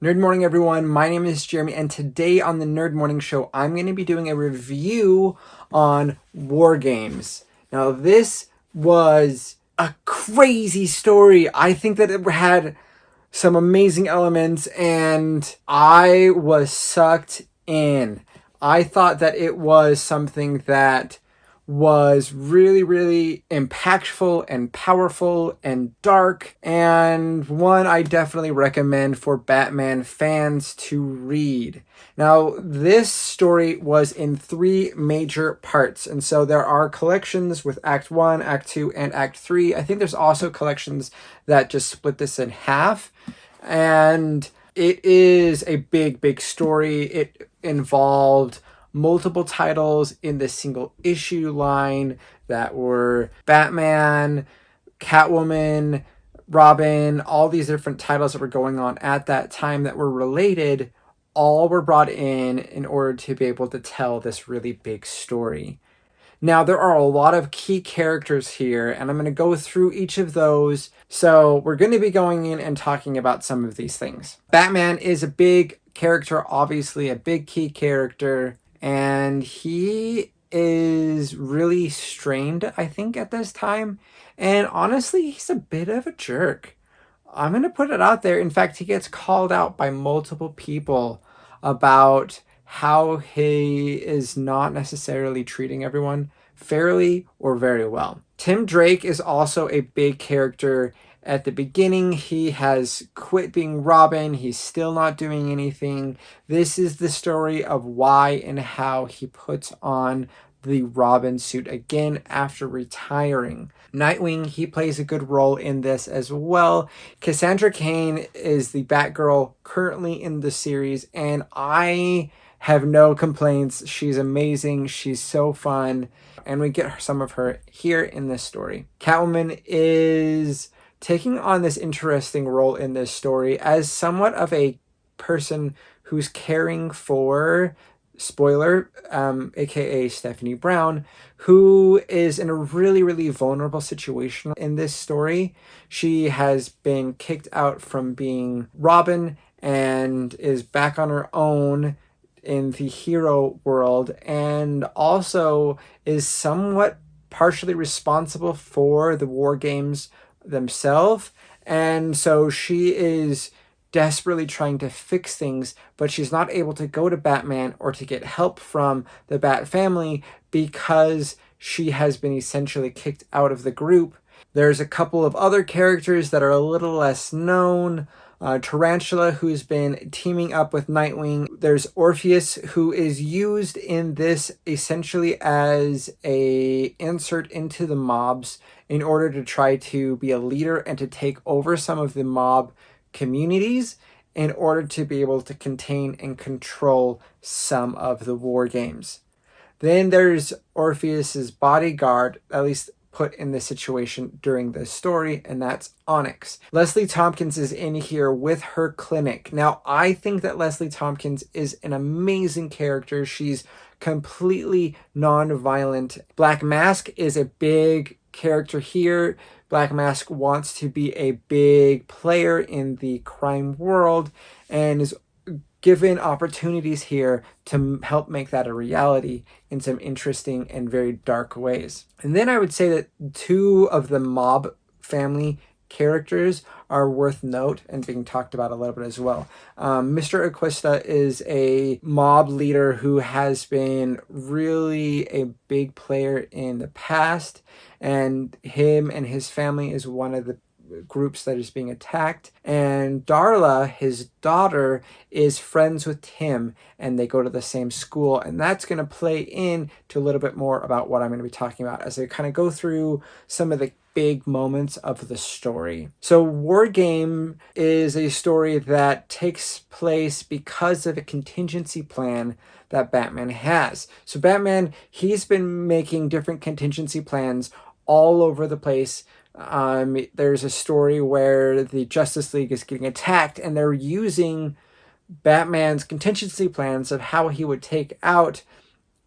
Nerd Morning, everyone. My name is Jeremy, and today on the Nerd Morning Show, I'm going to be doing a review on War Games. Now, this was a crazy story. I think that it had some amazing elements, and I was sucked in. I thought that it was something that was really, really impactful and powerful and dark, and one I definitely recommend for Batman fans to read. Now, this story was in three major parts, and so there are collections with Act 1, Act 2, and Act 3. I think there's also collections that just split this in half, and it is a big, big story. It involved multiple titles in this single issue line that were Batman, Catwoman, Robin, all these different titles that were going on at that time that were related, all were brought in order to be able to tell this really big story. Now, there are a lot of key characters here, and I'm going to go through each of those. So, we're going to be going in and talking about some of these things. Batman is a big character, obviously, a big key character, and he is really strained, I think, at this time. And honestly, he's a bit of a jerk. I'm going to put it out there. In fact, he gets called out by multiple people about how he is not necessarily treating everyone fairly or very well. Tim Drake is also a big character. At the beginning, he has quit being Robin. He's still not doing anything. This is the story of why and how he puts on the Robin suit again after retiring. Nightwing, he plays a good role in this as well. Cassandra Cain is the Batgirl currently in the series, and I have no complaints. She's amazing. She's so fun, and we get some of her here in this story. Catwoman is taking on this interesting role in this story as somewhat of a person who's caring for, spoiler, aka Stephanie Brown, who is in a really, really vulnerable situation in this story. She has been kicked out from being Robin and is back on her own in the hero world, and also is somewhat partially responsible for the war games themselves. And so she is desperately trying to fix things, but she's not able to go to Batman or to get help from the Bat family because she has been essentially kicked out of the group. There's a couple of other characters that are a little less known. Tarantula, who's been teaming up with Nightwing. There's Orpheus, who is used in this essentially as a insert into the mobs in order to try to be a leader and to take over some of the mob communities in order to be able to contain and control some of the war games. Then there's Orpheus's bodyguard, at least put in this situation during this story, and that's Onix. Leslie Tompkins is in here with her clinic. Now, I think that Leslie Tompkins is an amazing character. She's completely non-violent. Black Mask is a big character here. Black Mask wants to be a big player in the crime world and is given opportunities here to help make that a reality in some interesting and very dark ways. And then I would say that two of the mob family characters are worth note and being talked about a little bit as well. Mr. Acquista is a mob leader who has been really a big player in the past, and him and his family is one of the groups that is being attacked. And Darla, his daughter, is friends with Tim, and they go to the same school, and that's going to play in to a little bit more about what I'm going to be talking about as I kind of go through some of the big moments of the story. So War Game is a story that takes place because of a contingency plan that Batman has. So Batman, he's been making different contingency plans all over the place. There's a story where the Justice League is getting attacked, and they're using Batman's contingency plans of how he would take out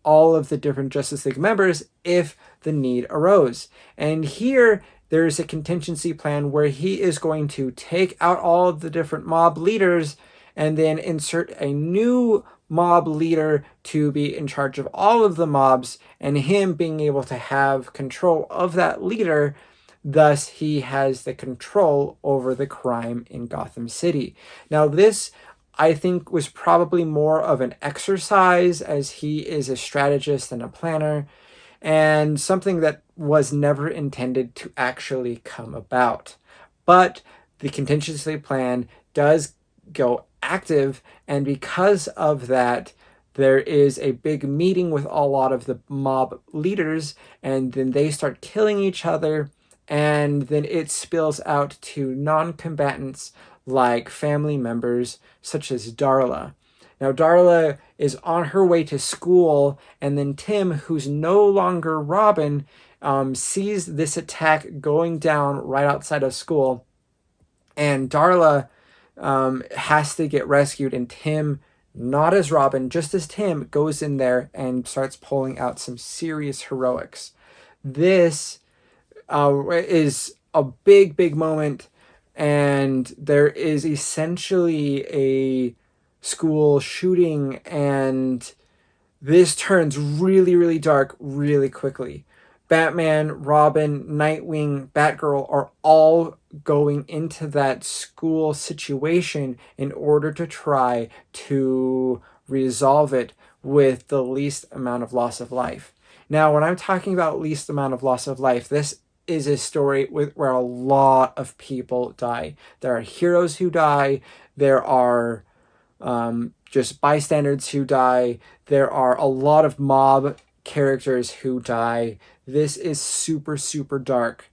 all of the different Justice League members if the need arose. And here, there's a contingency plan where he is going to take out all of the different mob leaders and then insert a new mob leader to be in charge of all of the mobs, and him being able to have control of that leader. Thus, he has the control over the crime in Gotham City. Now, this, I think, was probably more of an exercise, as he is a strategist and a planner, and something that was never intended to actually come about. But the contingency plan does go active, and because of that, there is a big meeting with a lot of the mob leaders, and then they start killing each other, and then it spills out to non-combatants like family members such as Darla. Now, Darla is on her way to school, and then Tim, who's no longer Robin, sees this attack going down right outside of school, and Darla has to get rescued, and Tim, not as Robin, just as Tim, goes in there and starts pulling out some serious heroics. This is a big, big moment, and there is essentially a school shooting, and this turns really, really dark really quickly. Batman, Robin, Nightwing, Batgirl are all going into that school situation in order to try to resolve it with the least amount of loss of life. Now, when I'm talking about least amount of loss of life, this is a story where a lot of people die. There are heroes who die. There are just bystanders who die. There are a lot of mob characters who die. This is super, super dark.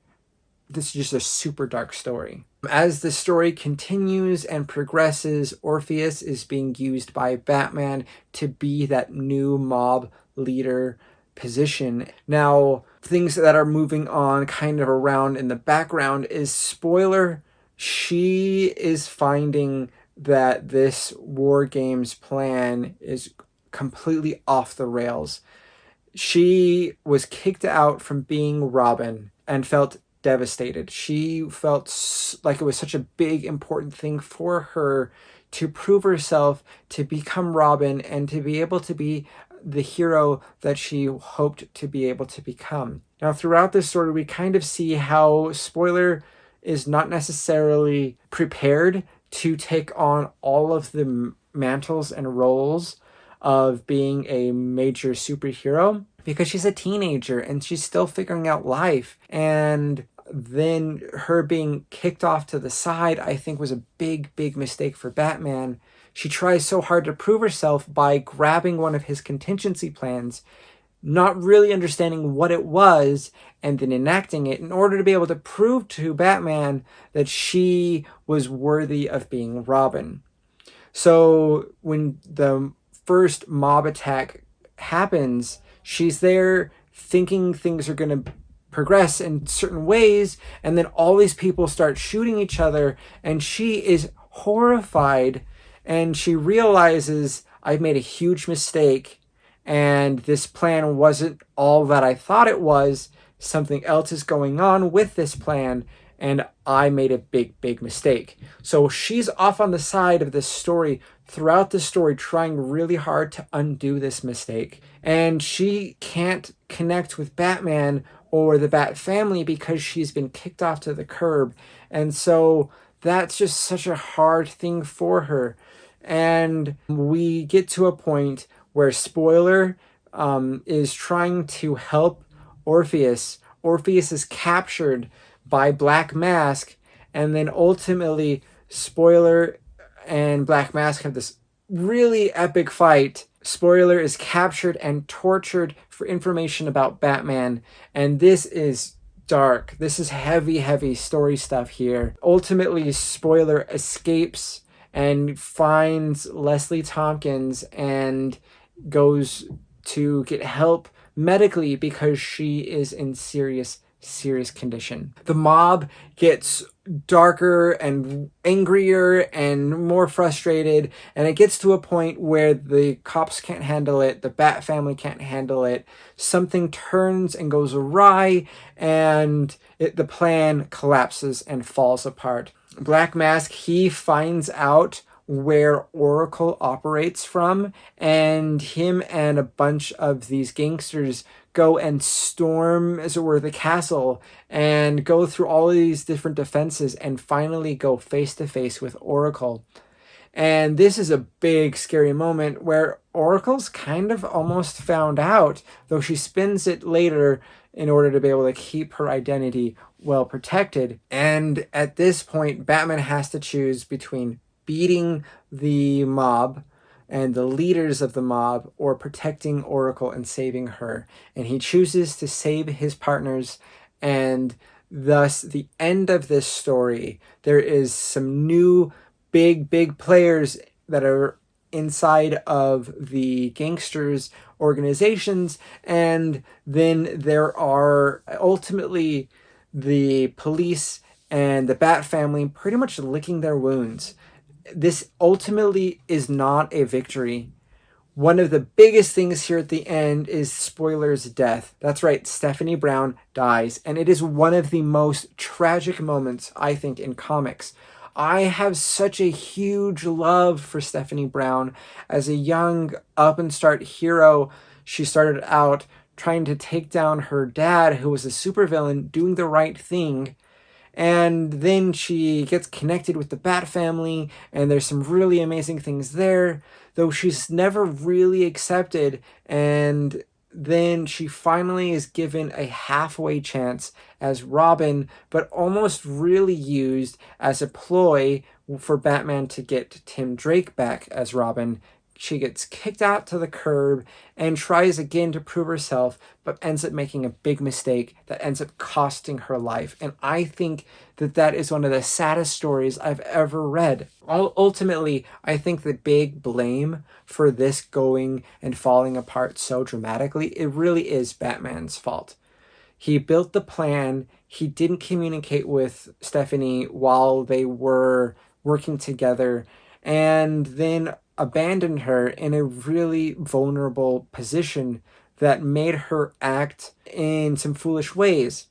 This is just a super dark story. As the story continues and progresses, Orpheus is being used by Batman to be that new mob leader position. Now, things that are moving on kind of around in the background is spoiler. She is finding that this War Games plan is completely off the rails. She was kicked out from being Robin and felt devastated. She felt like it was such a big, important thing for her to prove herself, to become Robin, and to be able to be the hero that she hoped to be able to become. Now, throughout this story, we kind of see how Spoiler is not necessarily prepared to take on all of the mantles and roles of being a major superhero, because she's a teenager and she's still figuring out life. And then her being kicked off to the side, I think, was a big, big mistake for Batman. She tries so hard to prove herself by grabbing one of his contingency plans, not really understanding what it was, and then enacting it in order to be able to prove to Batman that she was worthy of being Robin. So when the first mob attack happens, she's there thinking things are going to progress in certain ways, and then all these people start shooting each other, and she is horrified, and she realizes, I've made a huge mistake, and this plan wasn't all that I thought it was. Something else is going on with this plan, and I made a big, big mistake. So she's off on the side of this story throughout the story, trying really hard to undo this mistake. And she can't connect with Batman or the Bat family because she's been kicked off to the curb. And so that's just such a hard thing for her. And we get to a point where Spoiler is trying to help Orpheus. Orpheus is captured by Black Mask, and then ultimately Spoiler and Black Mask have this really epic fight. Spoiler is captured and tortured for information about Batman, and this is dark. This is heavy, heavy story stuff here. Ultimately, Spoiler escapes and finds Leslie Tompkins and goes to get help medically because she is in serious condition. The mob gets darker and angrier and more frustrated, and it gets to a point where the cops can't handle it, the Bat family can't handle it, something turns and goes awry, and the plan collapses and falls apart. Black Mask, he finds out where Oracle operates from, and him and a bunch of these gangsters go and storm, as it were, the castle and go through all of these different defenses and finally go face to face with Oracle. And this is a big, scary moment where Oracle's kind of almost found out, though she spins it later in order to be able to keep her identity well protected. And at this point, Batman has to choose between beating the mob and the leaders of the mob or protecting Oracle and saving her. And he chooses to save his partners, and thus the end of this story, there is some new big players that are inside of the gangsters organizations, and then there are ultimately the police and the Bat family pretty much licking their wounds. This ultimately is not a victory. One of the biggest things here at the end is spoilers, death. That's right, Stephanie Brown dies, and it is one of the most tragic moments, I think, in comics. I have such a huge love for Stephanie Brown. As a young up-and-start hero, she started out trying to take down her dad, who was a supervillain, doing the right thing. And then she gets connected with the Bat family, and there's some really amazing things there, though she's never really accepted. And then she finally is given a halfway chance as Robin, but almost really used as a ploy for Batman to get Tim Drake back as Robin. She gets kicked out to the curb and tries again to prove herself, but ends up making a big mistake that ends up costing her life. And I think that that is one of the saddest stories I've ever read. Ultimately, I think the big blame for this going and falling apart so dramatically, it really is Batman's fault. He built the plan. He didn't communicate with Stephanie while they were working together, and then abandoned her in a really vulnerable position that made her act in some foolish ways.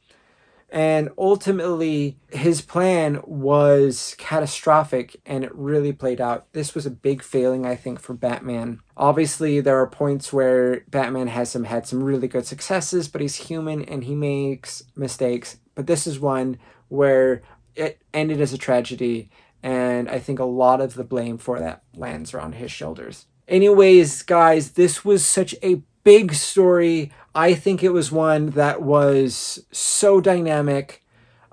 And ultimately, his plan was catastrophic, and it really played out. This was a big failing, I think, for Batman. Obviously, there are points where Batman had some really good successes, but he's human and he makes mistakes. But this is one where it ended as a tragedy, and I think a lot of the blame for that lands on his shoulders. Anyways, guys, this was such a big story. I think it was one that was so dynamic.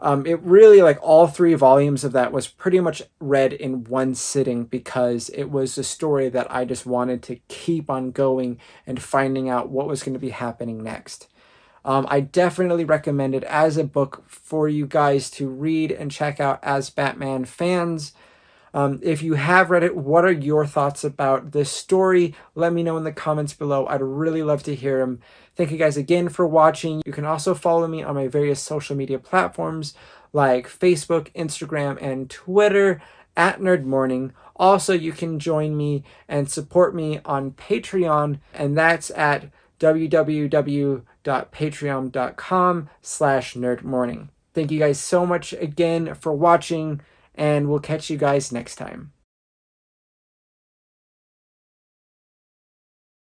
It really, like, all 3 volumes of that was pretty much read in one sitting, because it was a story that I just wanted to keep on going and finding out what was going to be happening next. I definitely recommend it as a book for you guys to read and check out as Batman fans. If you have read it, what are your thoughts about this story? Let me know in the comments below. I'd really love to hear them. Thank you guys again for watching. You can also follow me on my various social media platforms like Facebook, Instagram, and Twitter at Nerd Morning. Also, you can join me and support me on Patreon, and that's at www.patreon.com/nerdmorning. Thank you guys so much again for watching, and we'll catch you guys next time.